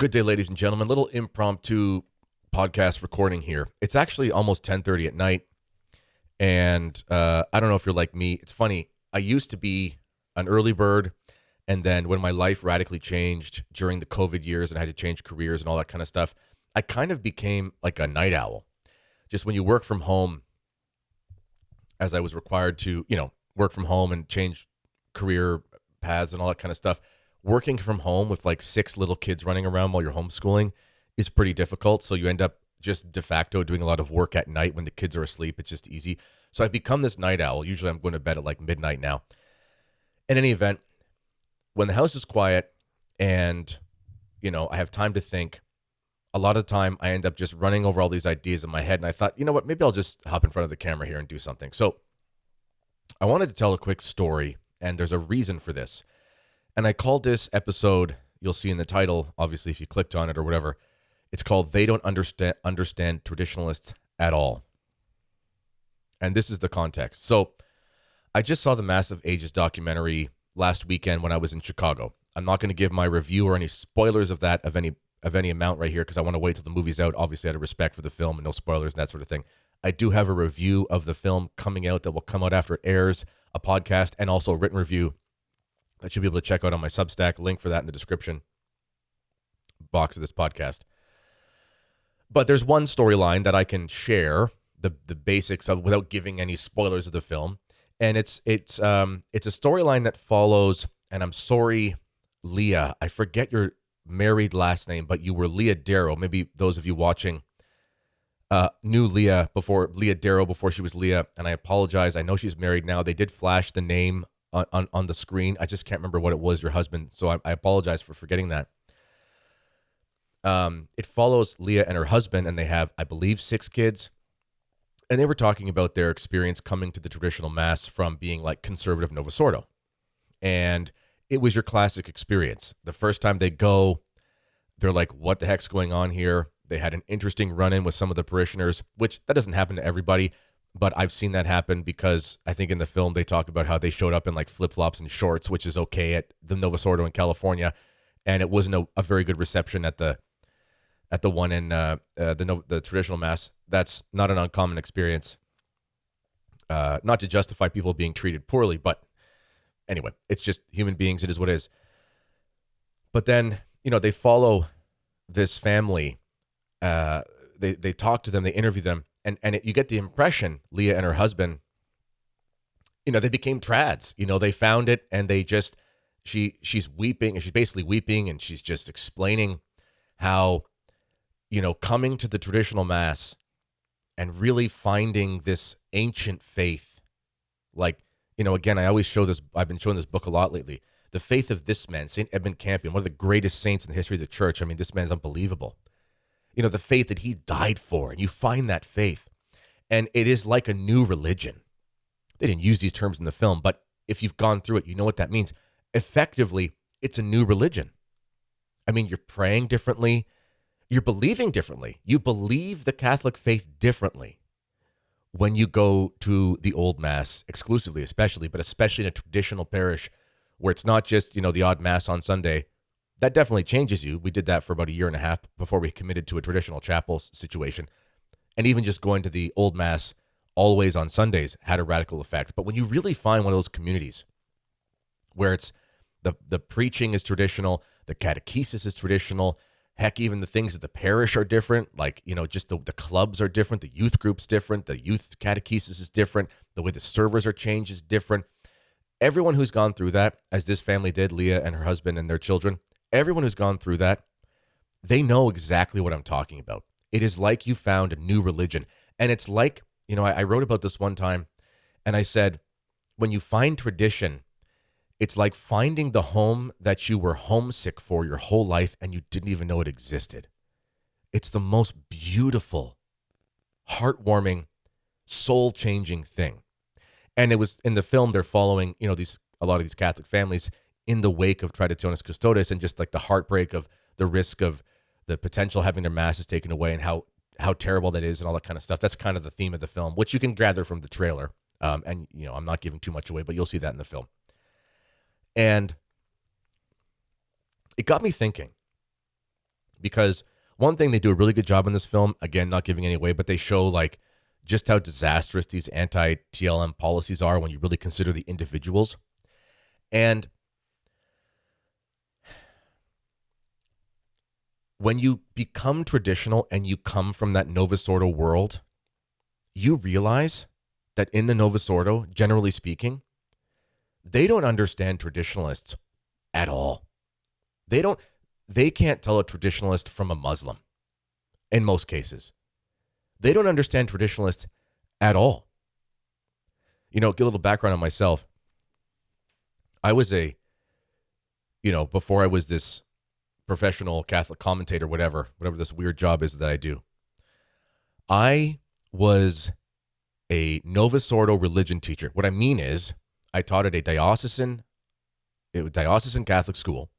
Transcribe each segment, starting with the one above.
Good day, ladies and gentlemen. Little impromptu podcast recording here. It's actually almost 10:30 at night, and I don't know if you're like me. It's funny. I used to be an early bird, and then when my life radically changed during the COVID years and I had to change careers and all that kind of stuff, I kind of became like a night owl. Just when you work from home, as I was required to, work from home and change career paths and all that kind of stuff. Working from home with like six little kids running around while you're homeschooling is pretty difficult. So you end up just de facto doing a lot of work at night when the kids are asleep. It's just easy. So I've become this night owl. Usually I'm going to bed at like midnight now. In any event, when the house is quiet and, I have time to think, a lot of the time I end up just running over all these ideas in my head. And I thought, you know what, maybe I'll just hop in front of the camera here and do something. So I wanted to tell a quick story, and there's a reason for this. And I called this episode, you'll see in the title, obviously, if you clicked on it or whatever, it's called They Don't Understand Traditionalists at All. And this is the context. So I just saw the Massive Ages documentary last weekend when I was in Chicago. I'm not going to give my review or any spoilers of that of any amount right here because I want to wait till the movie's out. Obviously, out of respect for the film and no spoilers and that sort of thing. I do have a review of the film coming out that will come out after it airs, a podcast, and also a written review that you'll be able to check out on my Substack. Link for that in the description box of this podcast. But there's one storyline that I can share the basics of without giving any spoilers of the film, and it's a storyline that follows. And I'm sorry, Leah, I forget your married last name, but you were Leah Darrow. Maybe those of you watching knew Leah Darrow before she was Leah, and I apologize. I know she's married now. They did flash the name on the screen. I just can't remember what it was, your husband. So I apologize for forgetting that. It follows Leah and her husband, and they have, I believe, 6 kids. And they were talking about their experience coming to the traditional mass from being like conservative Novus Ordo. And it was your classic experience. The first time they go, they're like, what the heck's going on here? They had an interesting run-in with some of the parishioners, which that doesn't happen to everybody. But I've seen that happen because I think in the film they talk about how they showed up in like flip-flops and shorts, which is okay at the Novus Ordo in California, and it wasn't a very good reception at the one in the traditional mass. That's not an uncommon experience. Not to justify people being treated poorly, but anyway, it's just human beings. It is what it is. But then they follow this family. They talk to them. They interview them. And you get the impression, Leah and her husband, they became trads. They found it, and they just, she's weeping, and she's basically weeping, and she's just explaining how, coming to the traditional mass and really finding this ancient faith. Like, again, I always show this, I've been showing this book a lot lately. The faith of this man, St. Edmund Campion, one of the greatest saints in the history of the church. I mean, this man's unbelievable. The faith that he died for, and you find that faith. And it is like a new religion. They didn't use these terms in the film, but if you've gone through it, you know what that means. Effectively, it's a new religion. I mean, you're praying differently. You're believing differently. You believe the Catholic faith differently when you go to the old mass exclusively, but especially in a traditional parish where it's not just, the odd mass on Sunday. That definitely changes you. We did that for about a year and a half before we committed to a traditional chapel situation. And even just going to the old mass always on Sundays had a radical effect. But when you really find one of those communities where it's the preaching is traditional, the catechesis is traditional, heck, even the things of the parish are different. Like, just the clubs are different. The youth group's different. The youth catechesis is different. The way the servers are changed is different. Everyone who's gone through that, as this family did, Leah and her husband and their children, everyone who's gone through that, they know exactly what I'm talking about. It is like you found a new religion. And it's like, I wrote about this one time, and I said, when you find tradition, it's like finding the home that you were homesick for your whole life and you didn't even know it existed. It's the most beautiful, heartwarming, soul-changing thing. And it was in the film, they're following, a lot of these Catholic families in the wake of Traditionis Custodes, and just like the heartbreak of the risk of the potential having their masses taken away, and how terrible that is and all that kind of stuff. That's kind of the theme of the film, which you can gather from the trailer. And, I'm not giving too much away, but you'll see that in the film. And it got me thinking, because one thing they do a really good job in this film, again, not giving any away, but they show like just how disastrous these anti-TLM policies are when you really consider the individuals. And when you become traditional and you come from that Novus Ordo world, you realize that in the Novus Ordo, generally speaking, they don't understand traditionalists at all. They can't tell a traditionalist from a Muslim in most cases. They don't understand traditionalists at all. Get a little background on myself. I was before I was this professional Catholic commentator, whatever this weird job is that I do, I was a Novus Ordo religion teacher. What I mean is I taught at a diocesan Catholic school.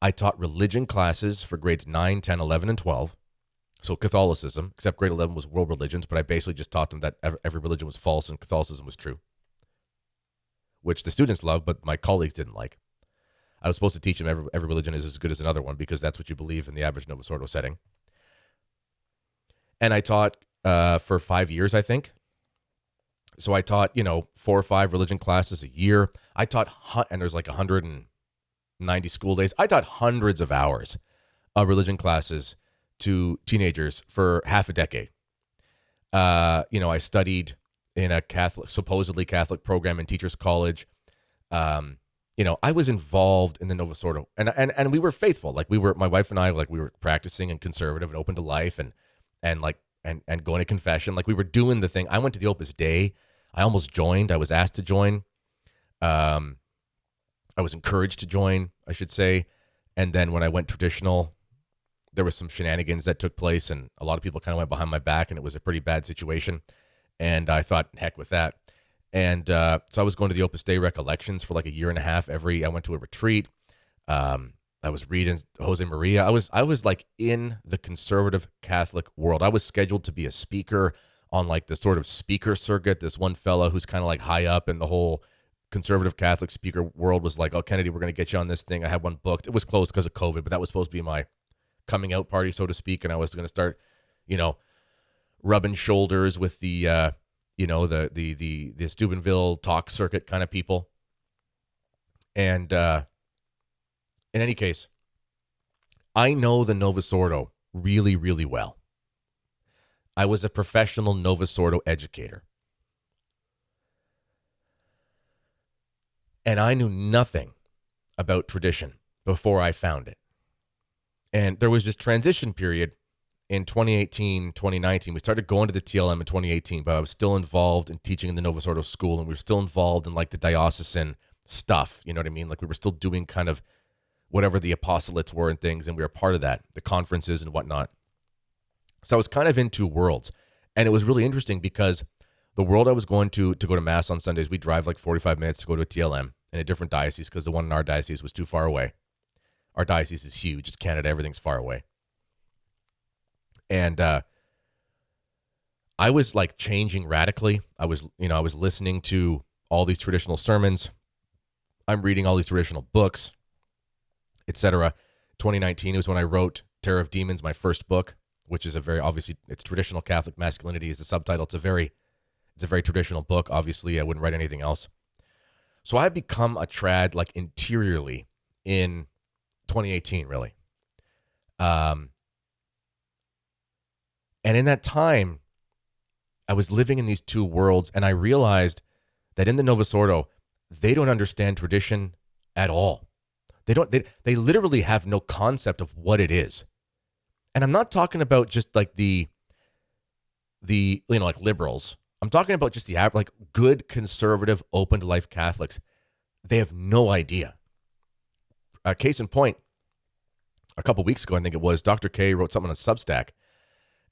I taught religion classes for grades 9, 10, 11, and 12. So Catholicism, except grade 11 was world religions, but I basically just taught them that every religion was false and Catholicism was true, which the students loved, but my colleagues didn't like. I was supposed to teach them every religion is as good as another one because that's what you believe in the average Novus Ordo setting. And I taught for 5 years, I think. So I taught, 4 or 5 religion classes a year. I taught, and there's like 190 school days. I taught hundreds of hours of religion classes to teenagers for half a decade. I studied in a supposedly Catholic program in Teachers College. I was involved in the Novus Ordo, and we were faithful. Like my wife and I, like we were practicing and conservative and open to life and going to confession. Like we were doing the thing. I went to the Opus Dei. I almost joined. I was asked to join. I was encouraged to join, I should say. And then when I went traditional, there was some shenanigans that took place, and a lot of people kind of went behind my back, and it was a pretty bad situation. And I thought, heck with that. And so I was going to the Opus Dei recollections for like a year and a half. I went to a retreat. I was reading Jose Maria. I was like in the conservative Catholic world. I was scheduled to be a speaker on like the sort of speaker circuit. This one fellow who's kind of like high up in the whole conservative Catholic speaker world was like, "Oh, Kennedy, we're going to get you on this thing." I had one booked. It was closed because of COVID, but that was supposed to be my coming out party, so to speak. And I was going to start, rubbing shoulders with the Steubenville talk circuit kind of people. And in any case, I know the Novus Ordo really, really well. I was a professional Novus Ordo educator. And I knew nothing about tradition before I found it. And there was this transition period in 2018, 2019. We started going to the TLM in 2018, but I was still involved in teaching in the Novus Ordo school, and we were still involved in like the diocesan stuff. You know what I mean? Like we were still doing kind of whatever the apostolates were and things, and we were part of that, the conferences and whatnot. So I was kind of in two worlds. And it was really interesting because the world I was going to go to Mass on Sundays, we drive like 45 minutes to go to a TLM in a different diocese because the one in our diocese was too far away. Our diocese is huge. It's Canada. Everything's far away. And I was like changing radically. I was listening to all these traditional sermons. I'm reading all these traditional books, etc. 2019 was when I wrote Terror of Demons, my first book, which is a very, obviously, it's traditional Catholic masculinity is the subtitle. It's a very traditional book. Obviously, I wouldn't write anything else. So I become a trad like interiorly in 2018, really. And in that time, I was living in these two worlds, and I realized that in the Novus Ordo, they don't understand tradition at all. They literally have no concept of what it is. And I'm not talking about just like the like liberals. I'm talking about just the like good conservative open to life Catholics. They have no idea. Case in point, a couple weeks ago, I think it was, Dr. K wrote something on Substack,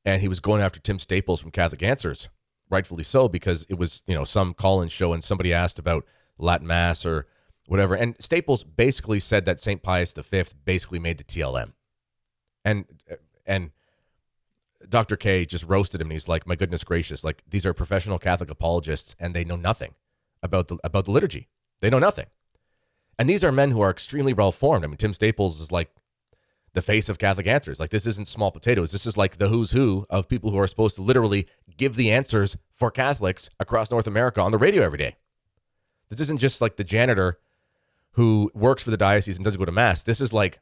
and he was going after Tim Staples from Catholic Answers, rightfully so, because it was, some call-in show and somebody asked about Latin Mass or whatever. And Staples basically said that St. Pius V basically made the TLM. And Dr. K just roasted him. And he's like, my goodness gracious, like these are professional Catholic apologists and they know nothing about the liturgy. They know nothing. And these are men who are extremely well formed. I mean, Tim Staples is like the face of Catholic answers. Like, this isn't small potatoes. This is like the who's who of people who are supposed to literally give the answers for Catholics across North America on the radio every day. This isn't just like the janitor who works for the diocese and doesn't go to mass. This is like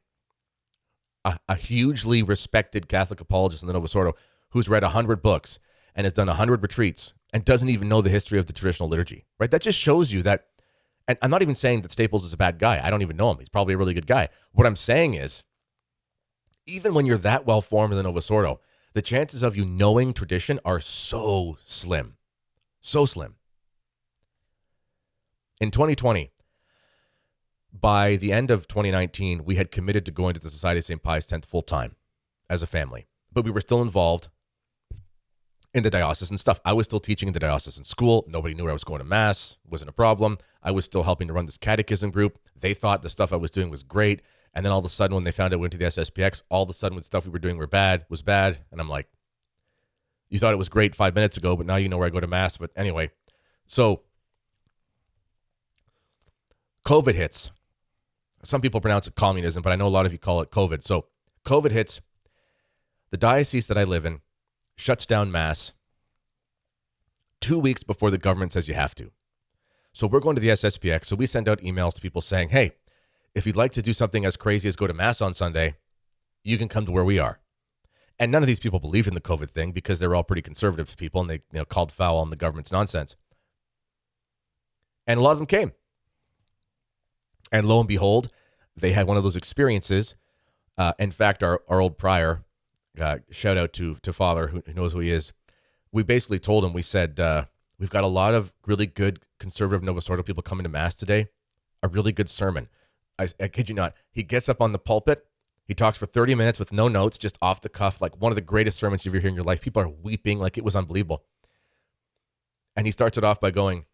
a hugely respected Catholic apologist in the Novus Ordo who's read 100 books and has done 100 retreats and doesn't even know the history of the traditional liturgy, right? That just shows you that, and I'm not even saying that Staples is a bad guy. I don't even know him. He's probably a really good guy. What I'm saying is, even when you're that well-formed in the Novus Ordo, the chances of you knowing tradition are so slim. So slim. In 2020, by the end of 2019, we had committed to going to the Society of St. Pius X full-time as a family. But we were still involved in the diocesan stuff. I was still teaching in the diocesan school. Nobody knew where I was going to mass. It wasn't a problem. I was still helping to run this catechism group. They thought the stuff I was doing was great. And then all of a sudden, when they found out we went to the SSPX, all of a sudden, the stuff we were doing was bad. And I'm like, you thought it was great 5 minutes ago, but now you know where I go to mass. But anyway, so COVID hits. Some people pronounce it communism, but I know a lot of you call it COVID. So COVID hits. The diocese that I live in shuts down mass 2 weeks before the government says you have to. So we're going to the SSPX. So we send out emails to people saying, hey, if you'd like to do something as crazy as go to mass on Sunday, you can come to where we are. And none of these people believe in the COVID thing because they're all pretty conservative people and they called foul on the government's nonsense. And a lot of them came. And lo and behold, they had one of those experiences. In fact, our old prior, shout out to Father, who knows who he is. We basically told him, we said, we've got a lot of really good conservative Novus Ordo people coming to mass today. A really good sermon. I kid you not. He gets up on the pulpit. He talks for 30 minutes with no notes, just off the cuff, like one of the greatest sermons you've ever heard in your life. People are weeping like it was unbelievable. And he starts it off by going,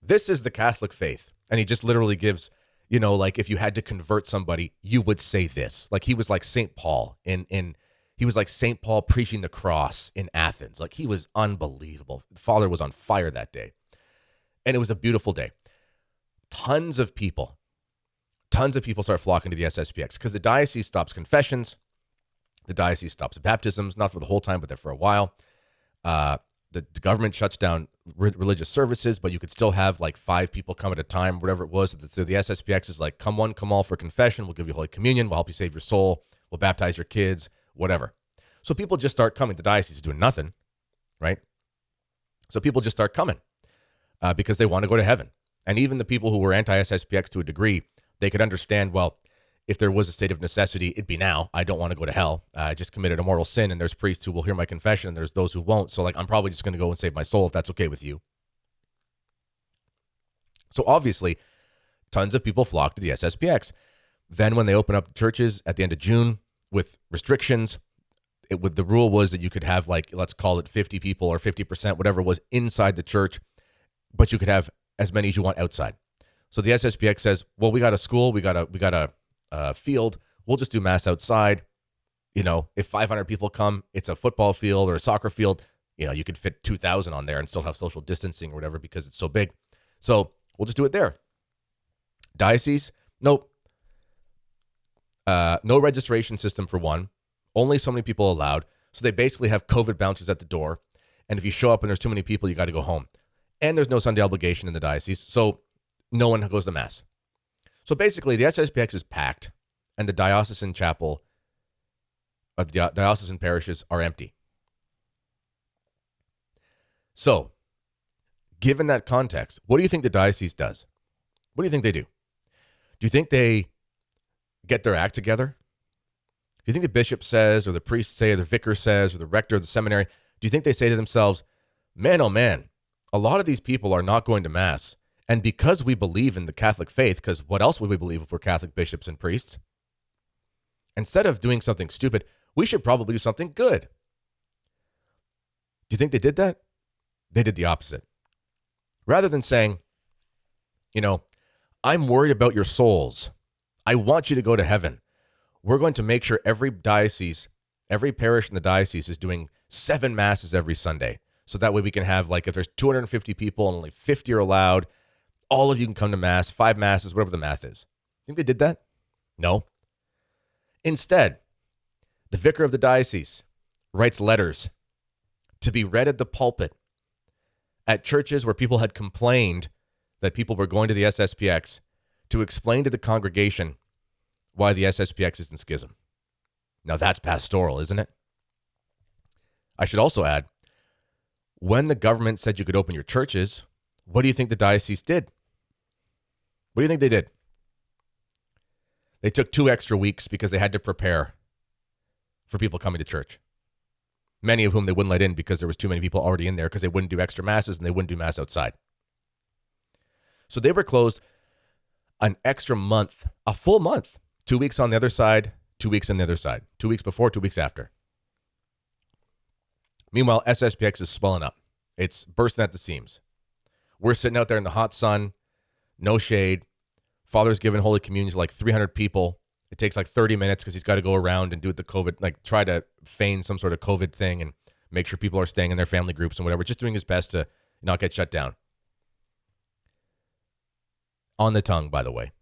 this is the Catholic faith. And he just literally gives, like if you had to convert somebody, you would say this. Like he was like St. Paul he was like St. Paul preaching the cross in Athens. Like he was unbelievable. Father was on fire that day. And it was a beautiful day. Tons of people start flocking to the SSPX because the diocese stops confessions. The diocese stops baptisms, not for the whole time, but there for a while. The government shuts down religious services, but you could still have like 5 people come at a time, whatever it was. So the SSPX is like, come one, come all for confession. We'll give you Holy Communion. We'll help you save your soul. We'll baptize your kids, whatever. So people just start coming. The diocese is doing nothing, right? So people just start coming because they want to go to heaven. And even the people who were anti-SSPX to a degree, they could understand, well, if there was a state of necessity, it'd be now. I don't want to go to hell. I just committed a mortal sin, and there's priests who will hear my confession, and there's those who won't. So, I'm probably just going to go and save my soul if that's okay with you. So, obviously, tons of people flock to the SSPX. Then when they open up the churches at the end of June with restrictions, the rule was that you could have, let's call it 50 people or 50%, whatever it was, inside the church, but you could have as many as you want outside. So the SSPX says, well, we got a school, we got a field, we'll just do mass outside. If 500 people come, it's a football field or a soccer field, you could fit 2,000 on there and still have social distancing or whatever because it's so big. So we'll just do it there. Diocese, nope. No registration system for one. Only so many people allowed. So they basically have COVID bouncers at the door. And if you show up and there's too many people, you got to go home. And there's no Sunday obligation in the diocese. So no one goes to mass. So basically, the SSPX is packed, and the diocesan chapel, the diocesan parishes are empty. So, given that context, what do you think the diocese does? What do you think they do? Do you think they get their act together? Do you think the bishop says, or the priest say, or the vicar says, or the rector of the seminary, do you think they say to themselves, man, oh man, a lot of these people are not going to mass. And because we believe in the Catholic faith, because what else would we believe if we're Catholic bishops and priests? Instead of doing something stupid, we should probably do something good. Do you think they did that? They did the opposite. Rather than saying, I'm worried about your souls. I want you to go to heaven. We're going to make sure every diocese, every parish in the diocese is doing 7 masses every Sunday. So that way we can have, if there's 250 people and only 50 are allowed, all of you can come to mass, 5 masses, whatever the math is. Think they did that? No. Instead, the vicar of the diocese writes letters to be read at the pulpit at churches where people had complained that people were going to the SSPX to explain to the congregation why the SSPX is in schism. Now that's pastoral, isn't it? I should also add, when the government said you could open your churches, what do you think the diocese did? What do you think they did? They took 2 extra weeks because they had to prepare for people coming to church. Many of whom they wouldn't let in because there was too many people already in there because they wouldn't do extra masses and they wouldn't do mass outside. So they were closed an extra month, a full month, 2 weeks on the other side, 2 weeks on the other side, 2 weeks before, 2 weeks after. Meanwhile, SSPX is swelling up. It's bursting at the seams. We're sitting out there in the hot sun, no shade. Father's giving Holy Communion to like 300 people. It takes like 30 minutes because he's got to go around and do the COVID, like try to feign some sort of COVID thing and make sure people are staying in their family groups and whatever, just doing his best to not get shut down. On the tongue, by the way.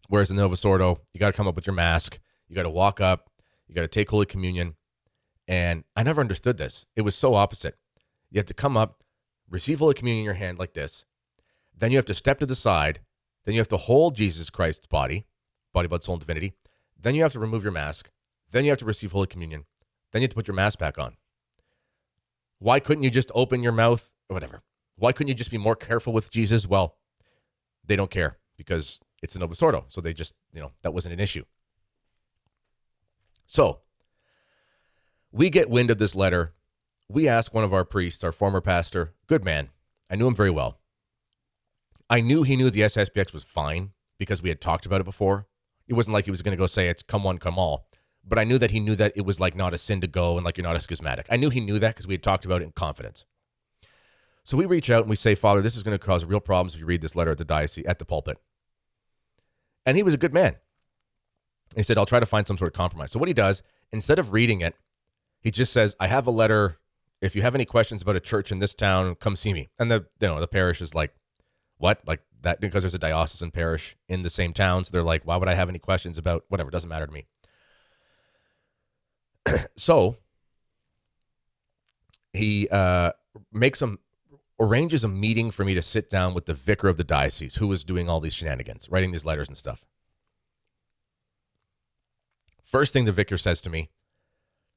Whereas in Novus Ordo, you got to come up with your mask. You got to walk up. You got to take Holy Communion. And I never understood this. It was so opposite. You have to come up, receive Holy Communion in your hand like this. Then you have to step to the side. Then you have to hold Jesus Christ's body, blood, soul, and divinity. Then you have to remove your mask. Then you have to receive Holy Communion. Then you have to put your mask back on. Why couldn't you just open your mouth? Or whatever. Why couldn't you just be more careful with Jesus? Well, they don't care because it's a Novus Ordo. So they just, that wasn't an issue. So we get wind of this letter. We ask one of our priests, our former pastor, good man. I knew him very well. I knew he knew the SSPX was fine because we had talked about it before. It wasn't like he was going to go say it's come one, come all. But I knew that he knew that it was like not a sin to go and like you're not a schismatic. I knew he knew that because we had talked about it in confidence. So we reach out and we say, Father, this is going to cause real problems if you read this letter at the diocese, at the pulpit. And he was a good man. He said, I'll try to find some sort of compromise. So what he does, instead of reading it, he just says, I have a letter. If you have any questions about a church in this town, come see me. And the parish is like, what? Like that, because there's a diocesan parish in the same town. So they're like, why would I have any questions about whatever? It doesn't matter to me. So he arranges a meeting for me to sit down with the vicar of the diocese who was doing all these shenanigans, writing these letters and stuff. First thing the vicar says to me,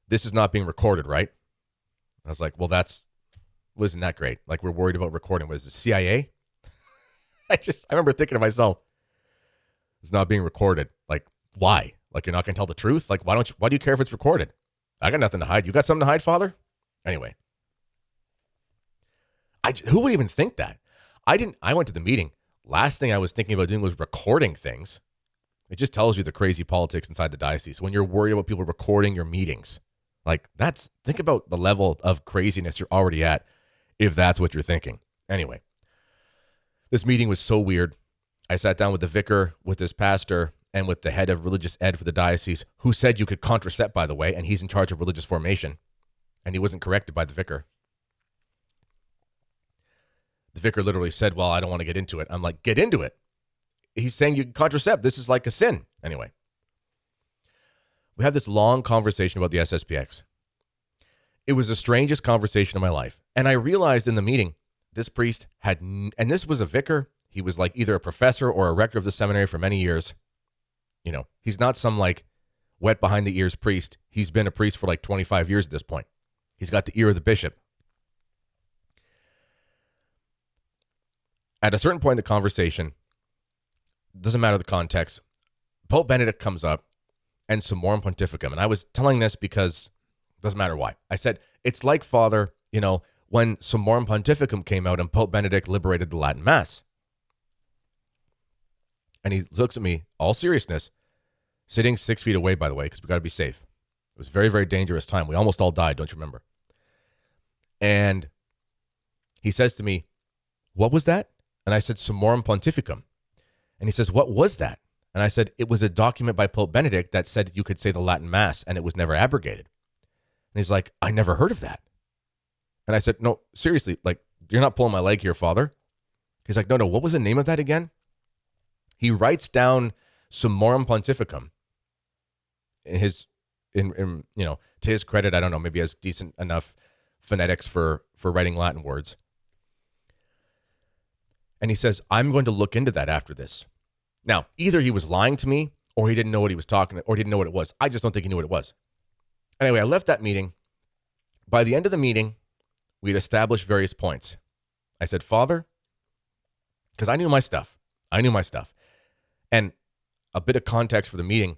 this is not being recorded, right? I was like, well, wasn't that great? Like, we're worried about recording. What is the CIA? I remember thinking to myself, it's not being recorded. Like, why? Like, you're not going to tell the truth? Like, why do you care if it's recorded? I got nothing to hide. You got something to hide, Father? Anyway. Who would even think that? I went to the meeting. Last thing I was thinking about doing was recording things. It just tells you the crazy politics inside the diocese. When you're worried about people recording your meetings, like think about the level of craziness you're already at if that's what you're thinking. Anyway, this meeting was so weird. I sat down with the vicar, with this pastor, and with the head of religious ed for the diocese, who said you could contracept, by the way, and he's in charge of religious formation, and he wasn't corrected by the vicar. The vicar literally said, well, I don't want to get into it. I'm like, get into it. He's saying you can contracept. This is like a sin. Anyway, we had this long conversation about the SSPX. It was the strangest conversation of my life. And I realized in the meeting, this priest and this was a vicar. He was like either a professor or a rector of the seminary for many years. He's not some like wet behind the ears priest. He's been a priest for like 25 years at this point. He's got the ear of the bishop. At a certain point in the conversation, doesn't matter the context, Pope Benedict comes up and Summorum Pontificum. And I was telling this because it doesn't matter why. I said, it's like, Father, when Summorum Pontificum came out and Pope Benedict liberated the Latin Mass. And he looks at me, all seriousness, sitting 6 feet away, by the way, because we got to be safe. It was a very, very dangerous time. We almost all died, don't you remember? And he says to me, what was that? And I said, Summorum Pontificum. And he says, what was that? And I said, it was a document by Pope Benedict that said you could say the Latin Mass and it was never abrogated. And he's like, I never heard of that. And I said, no, seriously, like, you're not pulling my leg here, Father. He's like, no, what was the name of that again? He writes down Summorum Pontificum to his credit, I don't know, maybe he has decent enough phonetics for writing Latin words. And he says, I'm going to look into that after this. Now, either he was lying to me or he didn't know what he was talking, or didn't know what it was. I just don't think he knew what it was. Anyway, I left that meeting. By the end of the meeting, we'd established various points. I said, Father, because I knew my stuff. And a bit of context for the meeting.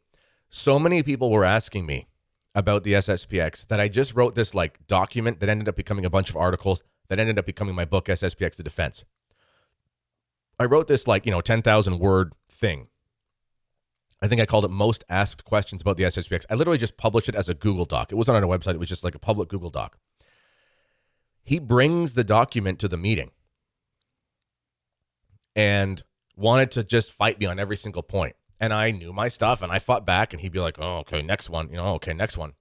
So many people were asking me about the SSPX that I just wrote this like document that ended up becoming a bunch of articles that ended up becoming my book, SSPX The Defense. I wrote this 10,000 word thing. I think I called it Most Asked Questions About the SSPX. I literally just published it as a Google Doc. It wasn't on a website. It was just like a public Google Doc. He brings the document to the meeting and wanted to just fight me on every single point. And I knew my stuff and I fought back, and he'd be like, oh, okay, next one. Okay, next one.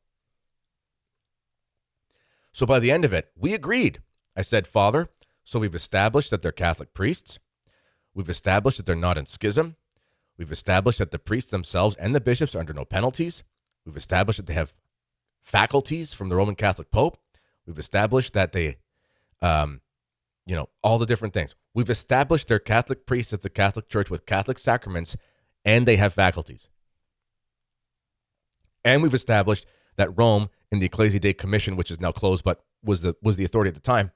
So by the end of it, we agreed. I said, Father, so we've established that they're Catholic priests. We've established that they're not in schism. We've established that the priests themselves and the bishops are under no penalties. We've established that they have faculties from the Roman Catholic Pope. We've established that they, all the different things. We've established they're Catholic priests at the Catholic Church with Catholic sacraments, and they have faculties. And we've established that Rome, in the Ecclesiae Dei Commission, which is now closed, but was the authority at the time,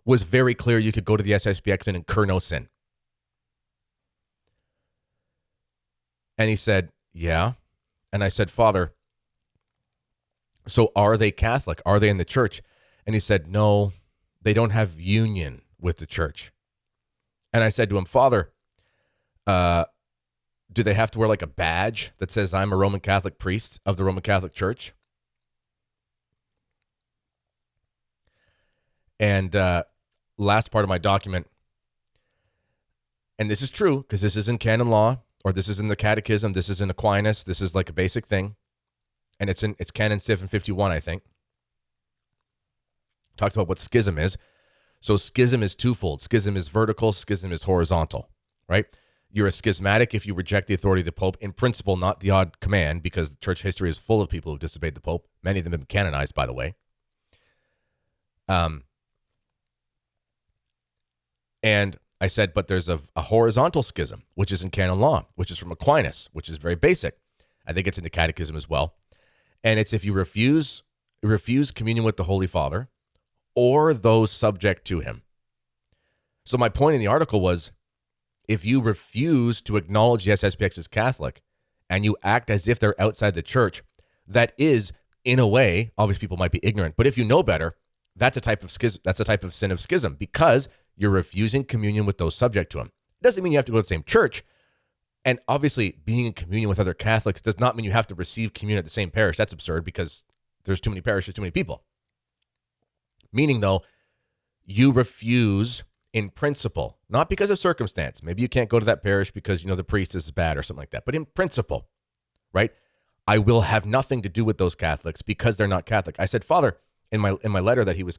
was very clear you could go to the SSPX and incur no sin. And he said, yeah. And I said, Father, so are they Catholic? Are they in the church? And he said, no, they don't have union with the church. And I said to him, Father, do they have to wear like a badge that says I'm a Roman Catholic priest of the Roman Catholic Church? And last part of my document, and this is true because this is in canon law, or this is in the Catechism, this is in Aquinas, this is like a basic thing, and it's Canon 751, I think. Talks about what schism is. So schism is twofold. Schism is vertical, schism is horizontal, right? You're a schismatic if you reject the authority of the Pope, in principle, not the odd command, because the church history is full of people who disobeyed the Pope. Many of them have been canonized, by the way. And I said, but there's a horizontal schism, which is in canon law, which is from Aquinas, which is very basic. I think it's in the Catechism as well. And it's if you refuse communion with the Holy Father or those subject to him. So my point in the article was, if you refuse to acknowledge the SSPX as Catholic and you act as if they're outside the church, that is, in a way, obviously people might be ignorant, but if you know better, that's a type of schism. That's a type of sin of schism, because you're refusing communion with those subject to him. It doesn't mean you have to go to the same church. And obviously, being in communion with other Catholics does not mean you have to receive communion at the same parish. That's absurd, because there's too many parishes, too many people. Meaning, though, you refuse in principle, not because of circumstance. Maybe you can't go to that parish because, the priest is bad or something like that. But in principle, right? I will have nothing to do with those Catholics because they're not Catholic. I said, Father, in my letter that he was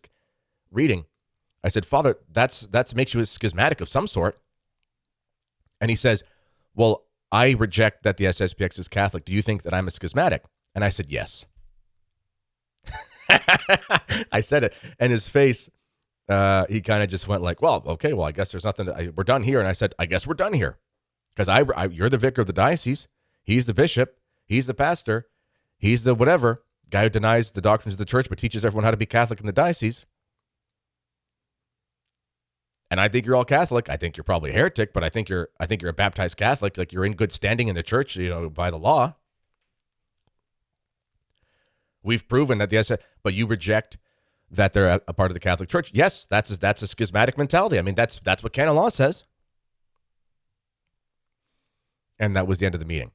reading, I said, Father, that's makes you a schismatic of some sort. And he says, well, I reject that the SSPX is Catholic. Do you think that I'm a schismatic? And I said, yes. I said it. And his face, he kind of just went like, well, okay, well, I guess there's nothing. We're done here. And I said, I guess we're done here. Because you're the vicar of the diocese. He's the bishop. He's the pastor. He's the whatever guy who denies the doctrines of the church but teaches everyone how to be Catholic in the diocese. And I think you're all Catholic. I think you're probably a heretic, but I think you're a baptized Catholic. Like, you're in good standing in the church, by the law. We've proven that but you reject that they're a part of the Catholic Church. Yes, that's a schismatic mentality. I mean, that's what canon law says. And that was the end of the meeting.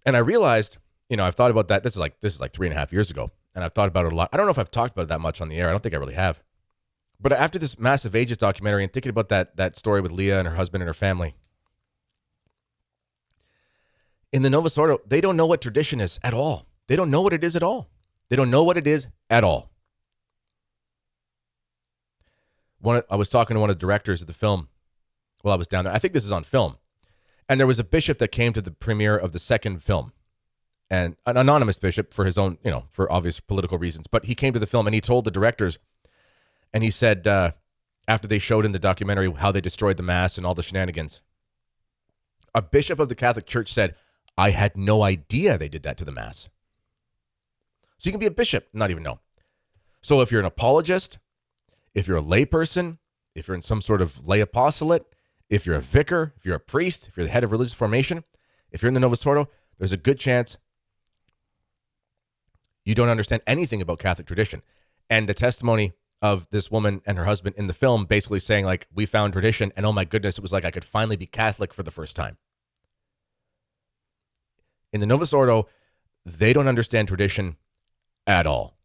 And I realized, I've thought about that. This is like 3.5 years ago, and I've thought about it a lot. I don't know if I've talked about it that much on the air. I don't think I really have. But after this Massive Ages documentary and thinking about that story with Leah and her husband and her family, in the Novus Ordo, they don't know what tradition is at all. They don't know what it is at all. They don't know what it is at all. I was talking to one of the directors of the film while I was down there. I think this is on film. And there was a bishop that came to the premiere of the second film. and an anonymous bishop for his own, for obvious political reasons. But he came to the film and he told the directors, and he said, after they showed in the documentary how they destroyed the Mass and all the shenanigans, a bishop of the Catholic Church said, I had no idea they did that to the Mass. So you can be a bishop, not even know. So if you're an apologist, if you're a layperson, if you're in some sort of lay apostolate, if you're a vicar, if you're a priest, if you're the head of religious formation, if you're in the Novus Ordo, there's a good chance you don't understand anything about Catholic tradition. And the testimony of this woman and her husband in the film basically saying, like, we found tradition, and oh my goodness, it was like I could finally be Catholic for the first time. In the Novus Ordo, they don't understand tradition at all.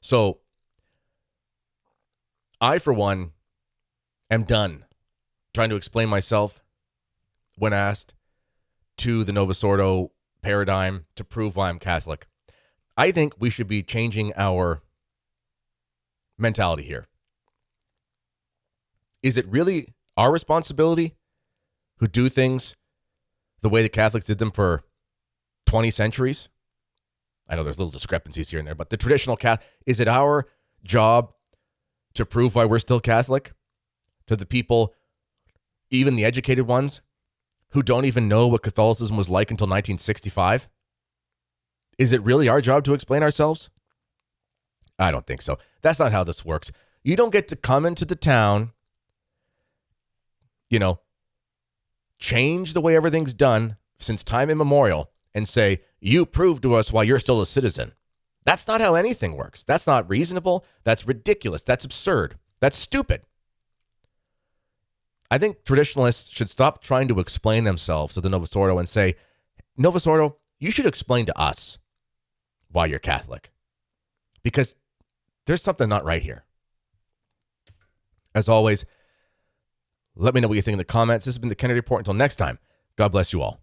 So I, for one, am done trying to explain myself when asked to the Novus Ordo paradigm to prove why I'm Catholic. I think we should be changing our mentality here. Is it really our responsibility who do things the way the Catholics did them for 20 centuries? I know there's little discrepancies here and there, but the traditional Catholic, is it our job to prove why we're still Catholic to the people, even the educated ones, who don't even know what Catholicism was like until 1965? Is it really our job to explain ourselves? I don't think so. That's not how this works. You don't get to come into the town, change the way everything's done since time immemorial and say, you prove to us why you're still a citizen. That's not how anything works. That's not reasonable. That's ridiculous. That's absurd. That's stupid. I think traditionalists should stop trying to explain themselves to the Novus Ordo and say, Novus Ordo, you should explain to us why you're Catholic, because there's something not right here. As always, let me know what you think in the comments. This has been the Kennedy Report. Until next time, God bless you all.